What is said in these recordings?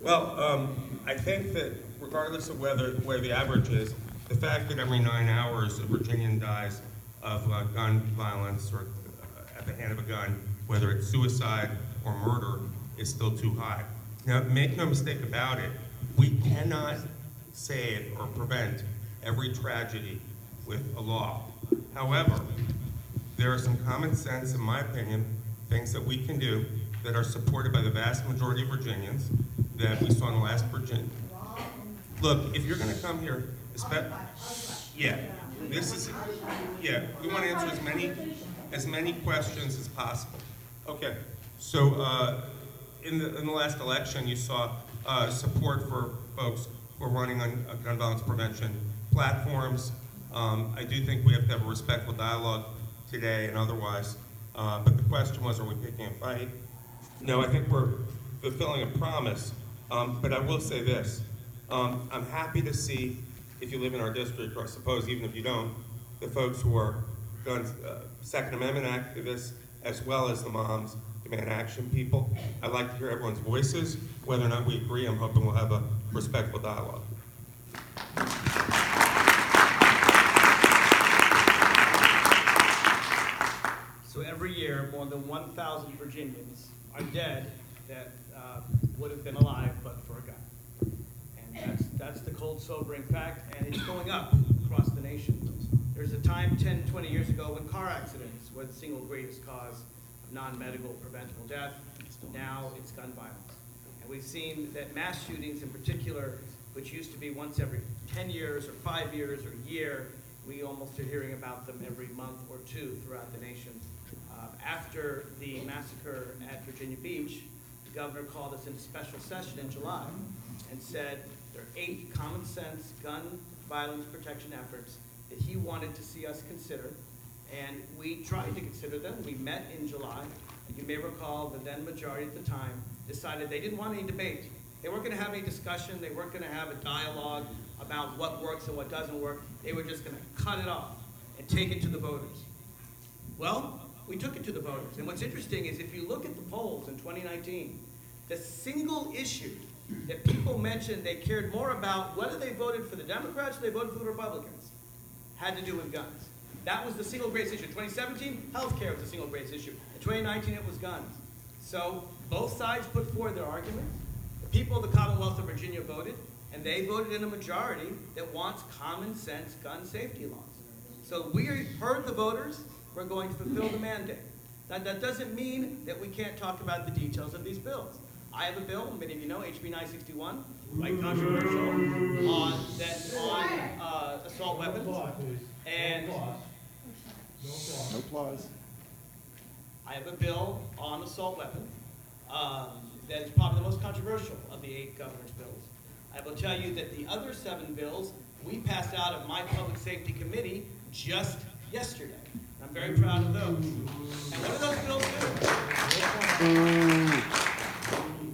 Well, I think that regardless of where the average is, the fact that every 9 hours a Virginian dies of gun violence or at the hand of a gun, whether it's suicide or murder, is still too high. Now, make no mistake about it, we cannot save or prevent every tragedy with a law. However, there are some common sense, in my opinion, things that we can do that are supported by the vast majority of Virginians that we saw in the last Virginia. Look, if you're going to come here, yeah, we want to answer as many questions as possible. Okay, so in the last election, you saw support for folks who are running on gun violence prevention platforms. I do think we have to have a respectful dialogue today and otherwise. But the question was, are we picking a fight? No, I think we're fulfilling a promise. But I will say this. I'm happy to see, if you live in our district, or I suppose even if you don't, the folks who are Second Amendment activists, as well as the moms, demand action people. I'd like to hear everyone's voices. Whether or not we agree, I'm hoping we'll have a respectful dialogue. So every year, more than 1,000 Virginians are dead that would have been alive but for a gun. And that's the cold, sobering fact, and it's going up across the nation. There's a time 10, 20 years ago when car accidents were the single greatest cause of non-medical preventable death. Now it's gun violence. And we've seen that mass shootings in particular, which used to be once every 10 years or 5 years or a year, we almost are hearing about them every month or two throughout the nation. After the massacre at Virginia Beach, the governor called us into special session in July and said there are 8 common sense gun violence protection efforts that he wanted to see us consider. And we tried to consider them. We met in July. And you may recall the then majority at the time decided they didn't want any debate. They weren't going to have any discussion. They weren't going to have a dialogue about what works and what doesn't work. They were just going to cut it off and take it to the voters. Well, we took it to the voters. And what's interesting is if you look at the polls in 2019, the single issue that people mentioned they cared more about whether they voted for the Democrats or they voted for the Republicans had to do with guns. That was the single greatest issue. In 2017, healthcare was the single greatest issue. In 2019, it was guns. So both sides put forward their argument. The people of the Commonwealth of Virginia voted, and they voted in a majority that wants common sense gun safety laws. So we heard the voters. We're going to fulfill the mandate. Now, that doesn't mean that we can't talk about the details of these bills. I have a bill, many of you know, HB 961, quite controversial, on assault weapons. And no applause. I have a bill on assault weapons that is probably the most controversial of the 8 governor's bills. I will tell you that the other 7 bills we passed out of my public safety committee just yesterday. I'm very proud of those. And what do those bills do?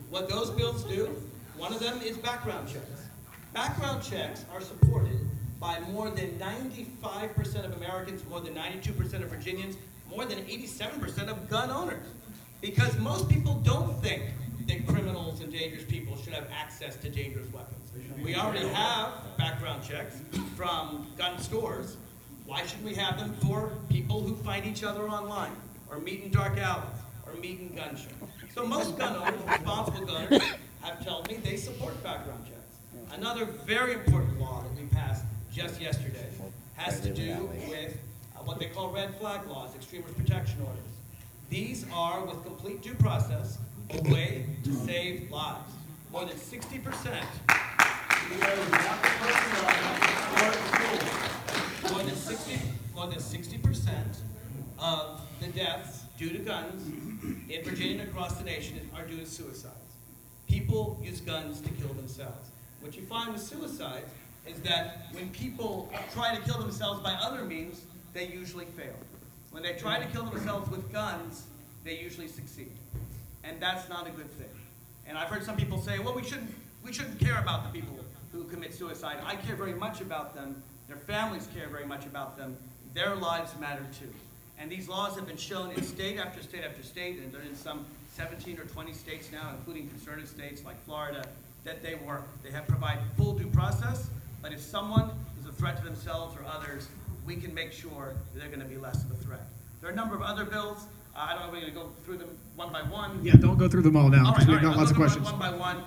What those bills do, one of them is background checks. Background checks are supported by more than 95% of Americans, more than 92% of Virginians, more than 87% of gun owners. Because most people don't think that criminals and dangerous people should have access to dangerous weapons. We already have background checks from gun stores. Why should we have them for people who find each other online, or meet in dark alleys, or meet in gun shows? So most gun owners, responsible gunners, have told me they support background checks. Another very important law that we passed just yesterday has to do with what they call red flag laws, extreme risk protection orders. These are, with complete due process, a way to save lives. More than 60%. More than 60% of the deaths due to guns in Virginia and across the nation are due to suicides. People use guns to kill themselves. What you find with suicides is that when people try to kill themselves by other means, they usually fail. When they try to kill themselves with guns, they usually succeed. And that's not a good thing. And I've heard some people say, well, we shouldn't care about the people who commit suicide. I care very much about them. Their families care very much about them. Their lives matter too. And these laws have been shown in state after state after state, and they're in some 17 or 20 states now, including conservative states like Florida that they work. They have provided full due process, but if someone is a threat to themselves or others, we can make sure that they're going to be less of a threat. There are a number of other bills. I don't know if we're going to go through them one by one. Yeah, don't go through them all now, because we've got lots of I'll go questions. one by one.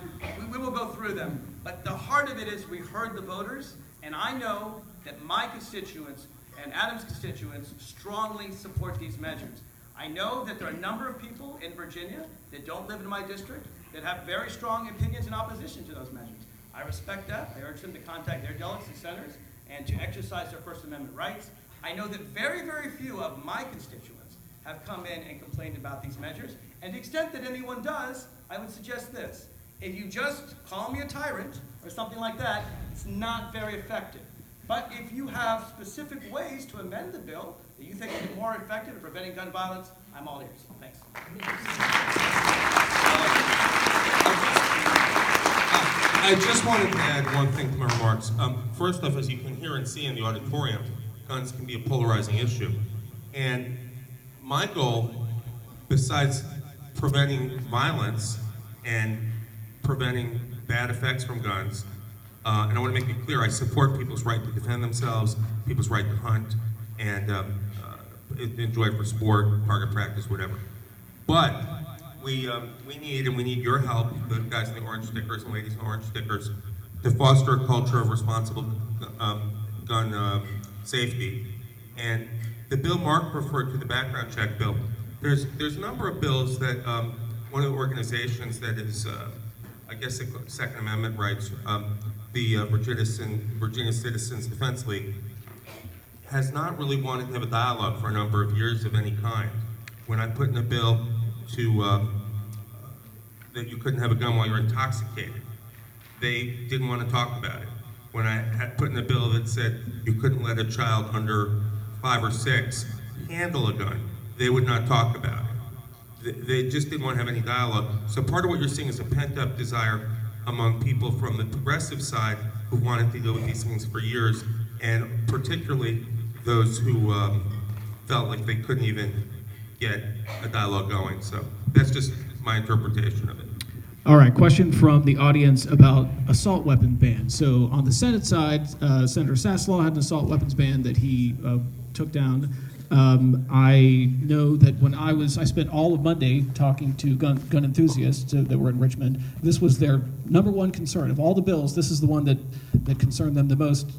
We will go through them. But the heart of it is we heard the voters, and I know that my constituents and Adam's constituents strongly support these measures. I know that there are a number of people in Virginia that don't live in my district that have very strong opinions in opposition to those measures. I respect that. I urge them to contact their delegates and senators and to exercise their First Amendment rights. I know that very, very few of my constituents have come in and complained about these measures. And to the extent that anyone does, I would suggest this. If you just call me a tyrant or something like that, it's not very effective. But if you have specific ways to amend the bill that you think will be more effective in preventing gun violence, I'm all ears. Thanks. I just wanted to add one thing to my remarks. First off, as you can hear and see in the auditorium, guns can be a polarizing issue. And my goal, besides preventing violence and preventing bad effects from guns, and I want to make it clear, I support people's right to defend themselves, people's right to hunt, and enjoy it for sport, target practice, whatever. But we need your help, the guys in the orange stickers and ladies in the orange stickers, to foster a culture of responsible gun safety. And the bill Mark referred to, the background check bill, there's a number of bills that one of the organizations that is, I guess, Second Amendment rights, the Virginia Citizens Defense League, has not really wanted to have a dialogue for a number of years of any kind. When I put in a bill to that you couldn't have a gun while you're intoxicated, they didn't want to talk about it. When I had put in a bill that said you couldn't let a child under 5 or 6 handle a gun, they would not talk about it. They just didn't want to have any dialogue. So part of what you're seeing is a pent-up desire among people from the progressive side who wanted to deal with these things for years, and particularly those who felt like they couldn't even get a dialogue going. So that's just my interpretation of it. All right, question from the audience about assault weapon ban. So on the Senate side, Senator Saslaw had an assault weapons ban that he took down. I know that when I spent all of Monday talking to gun enthusiasts that were in Richmond. This was their number one concern. Of all the bills, this is the one that concerned them the most.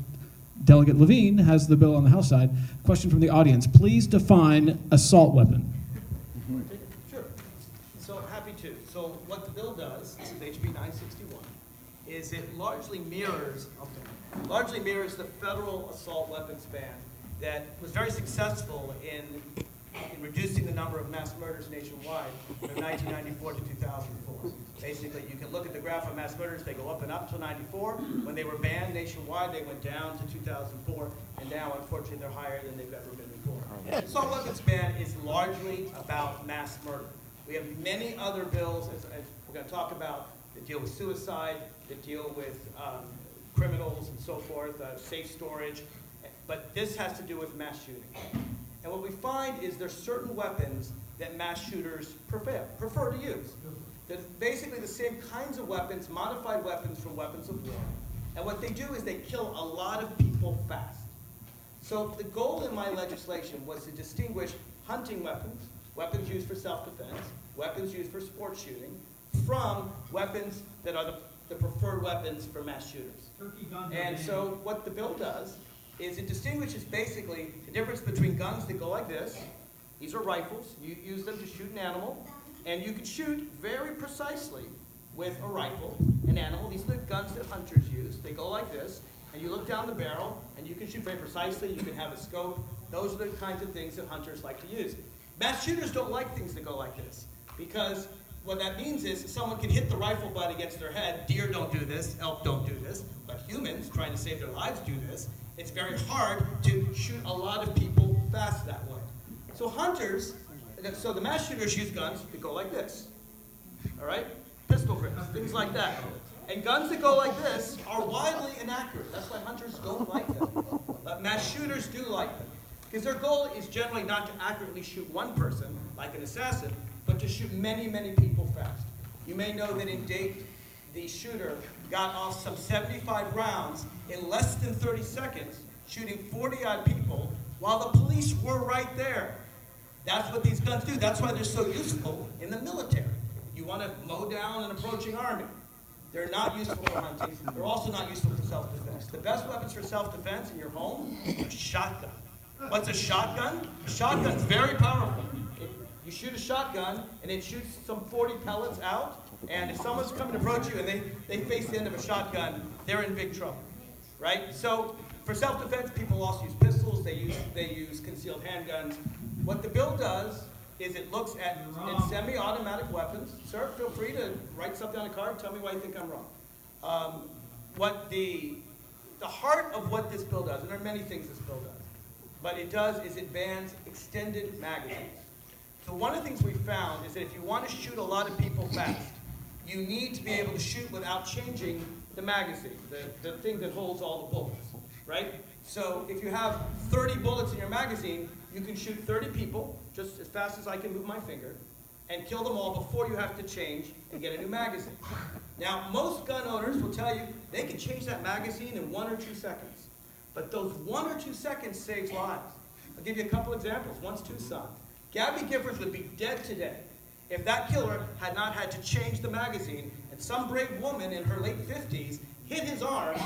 Delegate Levine has the bill on the House side. Question from the audience, please define assault weapon. Sure. So happy to. So what the bill does, this is HB 961, is it largely mirrors the federal assault weapons ban that was very successful in reducing the number of mass murders nationwide from 1994 to 2004. Basically, you can look at the graph of mass murders, they go up and up till 94. When they were banned nationwide, they went down to 2004, and now, unfortunately, they're higher than they've ever been before. The assault weapons ban is largely about mass murder. We have many other bills, as we're going to talk about, that deal with suicide, that deal with criminals and so forth, safe storage, but this has to do with mass shooting. And what we find is there's certain weapons that mass shooters prefer to use. They're basically the same kinds of weapons, modified weapons from weapons of war. And what they do is they kill a lot of people fast. So the goal in my legislation was to distinguish hunting weapons, weapons used for self-defense, weapons used for sport shooting, from weapons that are the preferred weapons for mass shooters. And so what the bill does is it distinguishes basically the difference between guns that go like this. These are rifles. You use them to shoot an animal. And you can shoot very precisely with a rifle, an animal. These are the guns that hunters use. They go like this. And you look down the barrel, and you can shoot very precisely. You can have a scope. Those are the kinds of things that hunters like to use. Mass shooters don't like things that go like this, because what that means is someone can hit the rifle butt against their head. Deer don't do this. Elk don't do this. But humans trying to save their lives do this. It's very hard to shoot a lot of people fast that way. So hunters, so the mass shooters use guns that go like this. All right? Pistol grips, things like that. And guns that go like this are wildly inaccurate. That's why hunters don't like them. But mass shooters do like them. Because their goal is generally not to accurately shoot one person, like an assassin, but to shoot many, many people fast. You may know that in Dayton, the shooter got off some 75 rounds in less than 30 seconds, shooting 40-odd people while the police were right there. That's what these guns do. That's why they're so useful in the military. You want to mow down an approaching army. They're not useful for hunting. They're also not useful for self-defense. The best weapons for self-defense in your home are a shotgun. What's a shotgun? A shotgun's very powerful. You shoot a shotgun, and it shoots some 40 pellets out, and if someone's coming to approach you and they face the end of a shotgun, they're in big trouble, right? So for self-defense, people also use pistols. They use concealed handguns. What the bill does is it looks at semi-automatic weapons. Sir, feel free to write something on a card. Tell me why you think I'm wrong. What the heart of what this bill does, and there are many things this bill does, but it does is it bans extended magazines. So one of the things we found is that if you want to shoot a lot of people fast, you need to be able to shoot without changing the magazine, the thing that holds all the bullets, right? So if you have 30 bullets in your magazine, you can shoot 30 people just as fast as I can move my finger and kill them all before you have to change and get a new magazine. Now, most gun owners will tell you they can change that magazine in 1 or 2 seconds. But those 1 or 2 seconds saves lives. I'll give you a couple examples. One's Tucson. Gabby Giffords would be dead today if that killer had not had to change the magazine and some brave woman in her late 50s hit his arm,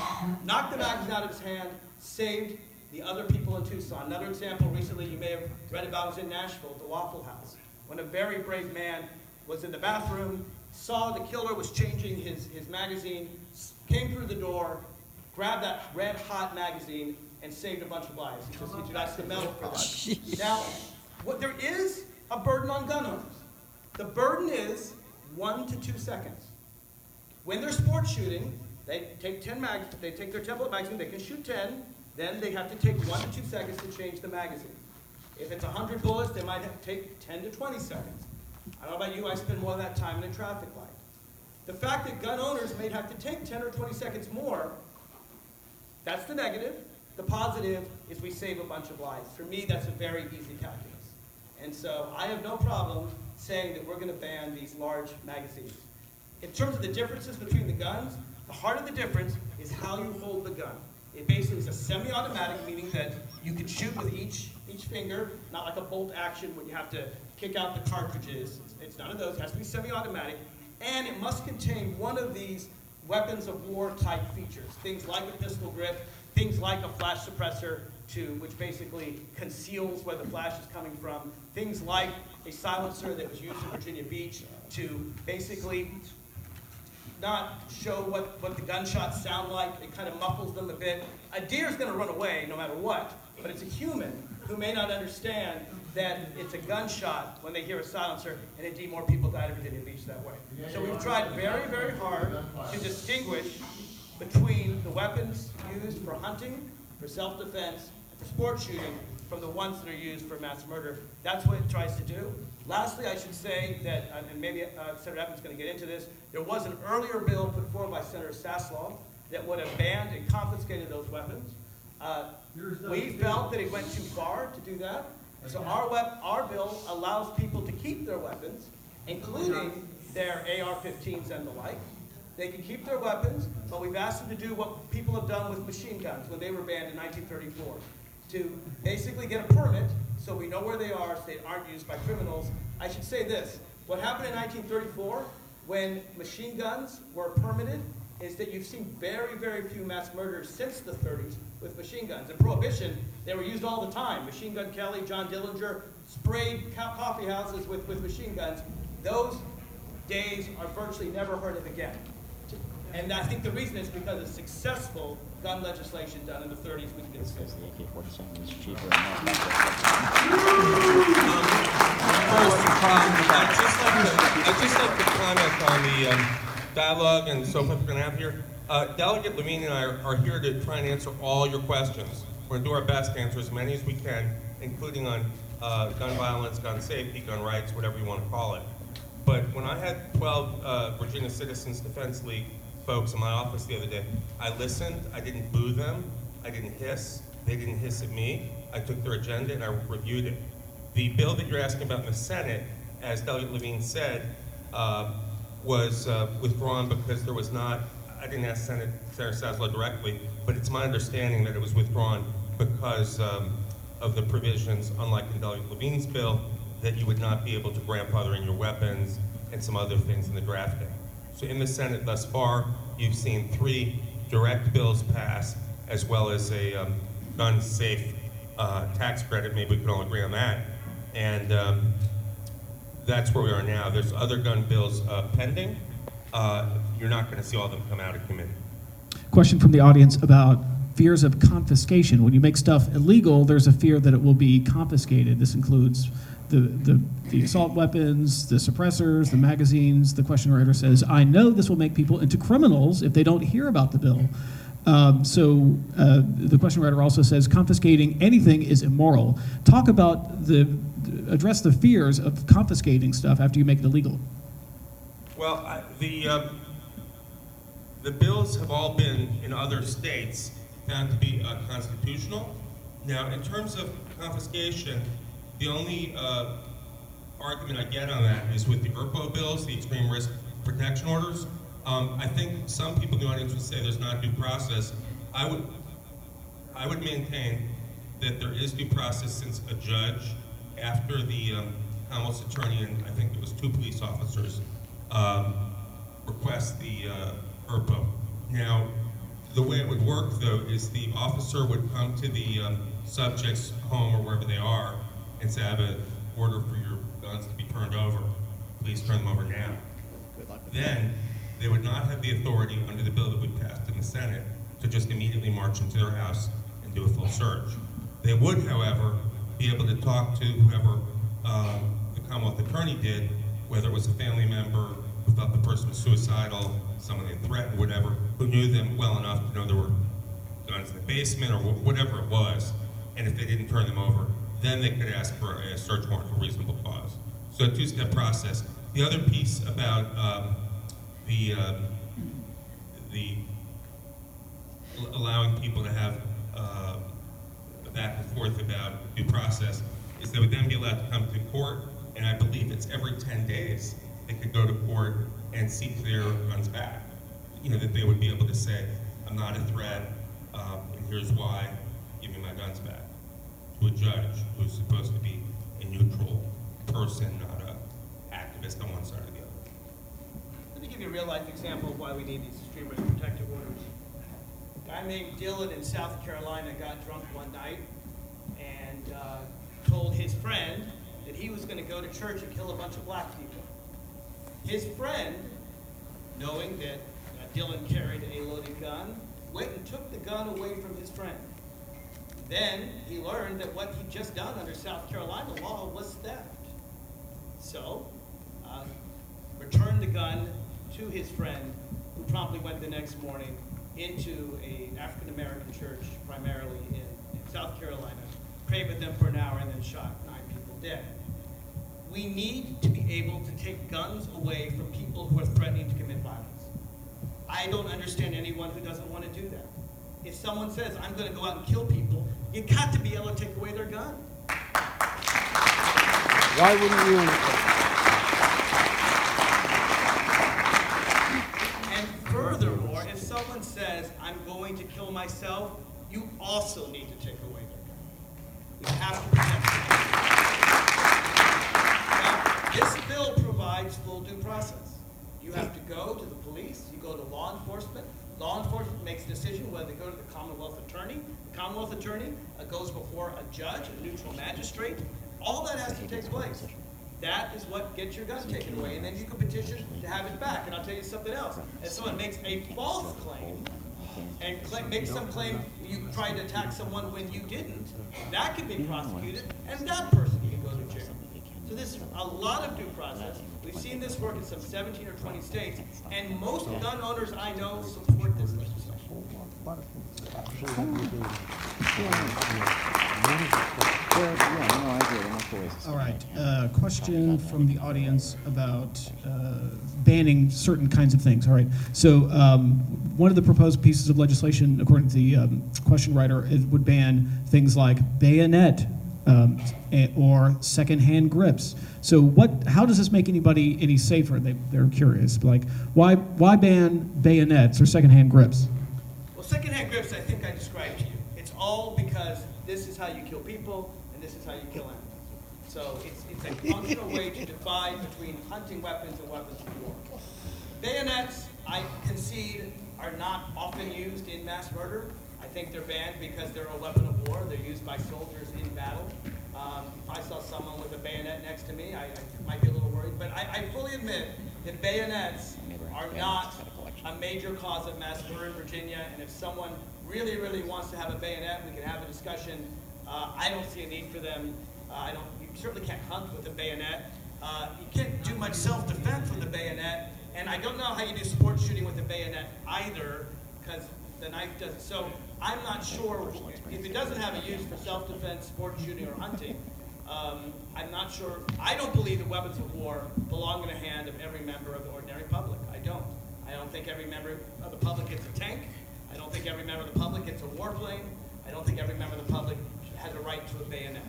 knocked the magazine out of his hand, saved the other people in Tucson. Another example recently you may have read about was in Nashville at the Waffle House, when a very brave man was in the bathroom, saw the killer was changing his magazine, came through the door, grabbed that red-hot magazine, and saved a bunch of lives. He got the medal for that. Now, there is a burden on gun owners. The burden is 1 to 2 seconds. When they're sports shooting, they take 10 magazines, they take their 10-bullet magazine, they can shoot 10, then they have to take 1 to 2 seconds to change the magazine. If it's 100 bullets, they might have to take 10 to 20 seconds. I don't know about you, I spend more of that time in a traffic light. The fact that gun owners may have to take 10 or 20 seconds more, that's the negative. The positive is we save a bunch of lives. For me, that's a very easy calculus. And so I have no problem saying that we're going to ban these large magazines. In terms of the differences between the guns, the heart of the difference is how you hold the gun. It basically is a semi-automatic, meaning that you can shoot with each finger, not like a bolt action when you have to kick out the cartridges. It's none of those. It has to be semi-automatic. And it must contain one of these weapons of war type features, things like a pistol grip, things like a flash suppressor, which basically conceals where the flash is coming from, things like a silencer that was used in Virginia Beach to basically not show what the gunshots sound like. It kind of muffles them a bit. A deer's going to run away no matter what, but it's a human who may not understand that it's a gunshot when they hear a silencer, and indeed more people died at Virginia Beach that way. So we've tried very, very hard to distinguish between the weapons used for hunting, for self-defense, and for sports shooting from the ones that are used for mass murder. That's what it tries to do. Lastly, I should say that, and maybe Senator Ebbin's going to get into this, there was an earlier bill put forward by Senator Saslaw that would have banned and confiscated those weapons. We felt that it went too far to do that. So our bill allows people to keep their weapons, including their AR-15s and the like. They can keep their weapons, but we've asked them to do what people have done with machine guns when they were banned in 1934, to basically get a permit so we know where they are, so they aren't used by criminals. I should say this. What happened in 1934 when machine guns were permitted is that you've seen very, very few mass murders since the 30s with machine guns. In Prohibition, they were used all the time. Machine Gun Kelly, John Dillinger sprayed coffee houses with machine guns. Those days are virtually never heard of again. And I think the reason is because of successful gun legislation done in the 30s, which didn't Because the AK-47 is cheaper than I'd just like to comment on the dialogue and so forth we're going to have here. Delegate Levine and I are here to try and answer all your questions. We're going to do our best to answer as many as we can, including on gun violence, gun safety, gun rights, whatever you want to call it. But when I had 12 Virginia Citizens Defense League folks in my office the other day, I listened, I didn't boo them, I didn't hiss, they didn't hiss at me. I took their agenda and I reviewed it. The bill that you're asking about in the Senate, as Delegate Levine said, was withdrawn because there was not, I didn't ask Senator Saslow directly, but it's my understanding that it was withdrawn because of the provisions, unlike in Delegate Levine's bill, that you would not be able to grandfather in your weapons and some other things in the drafting. So in the Senate thus far, you've seen 3 direct bills pass, as well as a gun safe tax credit. Maybe we can all agree on that. And that's where we are now. There's other gun bills pending. You're not going to see all of them come out of committee. Question from the audience about fears of confiscation. When you make stuff illegal, there's a fear that it will be confiscated. This includes the assault weapons, the suppressors, the magazines. The question writer says, I know this will make people into criminals if they don't hear about the bill. The question writer also says, confiscating anything is immoral. Talk about address the fears of confiscating stuff after you make it illegal. Well, the bills have all been, in other states, found to be constitutional. Now, in terms of confiscation, the only argument I get on that is with the ERPO bills, the extreme risk protection orders. I think some people in the audience would say there's not due process. I would maintain that there is due process, since a judge, after the Commonwealth's attorney and I think it was 2 police officers, request the ERPO. Now, the way it would work, though, is the officer would come to the subject's home or wherever they are and say, I have an order for your guns to be turned over. Please turn them over now. Then they would not have the authority under the bill that we passed in the Senate to just immediately march into their house and do a full search. They would, however, be able to talk to whoever the Commonwealth attorney did, whether it was a family member who thought the person was suicidal, someone they threatened, whatever, who knew them well enough to know there were guns in the basement or whatever it was. And if they didn't turn them over, then they could ask for a search warrant for reasonable cause. So a 2-step process. The other piece about the allowing people to have back and forth about due process is they would then be allowed to come to court, and I believe it's every 10 days they could go to court and seek their guns back. You know, that they would be able to say, I'm not a threat, and here's why, give me my guns back. To a judge who's supposed to be a neutral person, not an activist on one side or the other. Let me give you a real-life example of why we need these extreme risk protective orders. A guy named Dylan in South Carolina got drunk one night and told his friend that he was going to go to church and kill a bunch of black people. His friend, knowing that Dylan carried a loaded gun, went and took the gun away from his friend. Then he learned that what he'd just done under South Carolina law was theft. So, returned the gun to his friend, who promptly went the next morning into an African-American church, primarily in South Carolina, prayed with them for an hour, and then shot 9 people dead. We need to be able to take guns away from people who are threatening to commit violence. I don't understand anyone who doesn't want to do that. If someone says, I'm going to go out and kill people, you got to be able to take away their gun. Why wouldn't you? And furthermore, if someone says, I'm going to kill myself, you also need to take away their gun. We have to protect them. Now, this bill provides full due process. You have to go to the police, you go to law enforcement. Law enforcement makes a decision whether they go to the Commonwealth attorney. The Commonwealth attorney goes before a judge, a neutral magistrate. All that has to take place. That is what gets your gun taken away, and then you can petition to have it back. And I'll tell you something else. If someone makes a false claim and makes some claim you tried to attack someone when you didn't, that can be prosecuted, and that person can go to jail. So there's a lot of due process. We've seen this work in some 17 or 20 states, and most gun owners I know support this legislation. All right. Question from the audience about banning certain kinds of things. All right. So one of the proposed pieces of legislation, according to the question writer, it would ban things like bayonet or secondhand grips. So how does this make anybody any safer? They're curious. Like, why ban bayonets or secondhand grips? Well, secondhand grips, I think I described to you. It's all because this is how you kill people, and this is how you kill animals. So it's a functional way to divide between hunting weapons and weapons of war. Bayonets, I concede, are not often used in mass murder. I think they're banned because they're a weapon of war. They're used by soldiers in battle. If I saw someone with a bayonet next to me, I might be a little worried. But I fully admit that bayonets are not a major cause of mass murder in Virginia. And if someone really, really wants to have a bayonet, we can have a discussion. I don't see a need for them. You certainly can't hunt with a bayonet. You can't do much self-defense with a bayonet. And I don't know how you do sports shooting with a bayonet either, because the knife doesn't. So I'm not sure if it doesn't have a use for self-defense, sports shooting, or hunting. I'm not sure. I don't believe that weapons of war belong in the hand of every member of the ordinary public. I don't. I don't think every member of the public gets a tank. I don't think every member of the public gets a warplane. I don't think every member of the public has a right to a bayonet.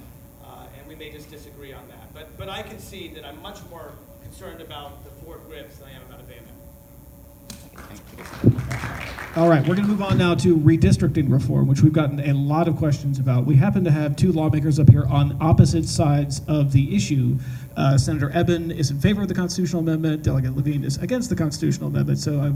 And we may just disagree on that. But I can see that I'm much more concerned about the 4 grips than I am about a bayonet. All right, we're going to move on now to redistricting reform, which we've gotten a lot of questions about. We happen to have 2 lawmakers up here on opposite sides of the issue. Senator Ebbin is in favor of the constitutional amendment. Delegate Levine is against the constitutional amendment. So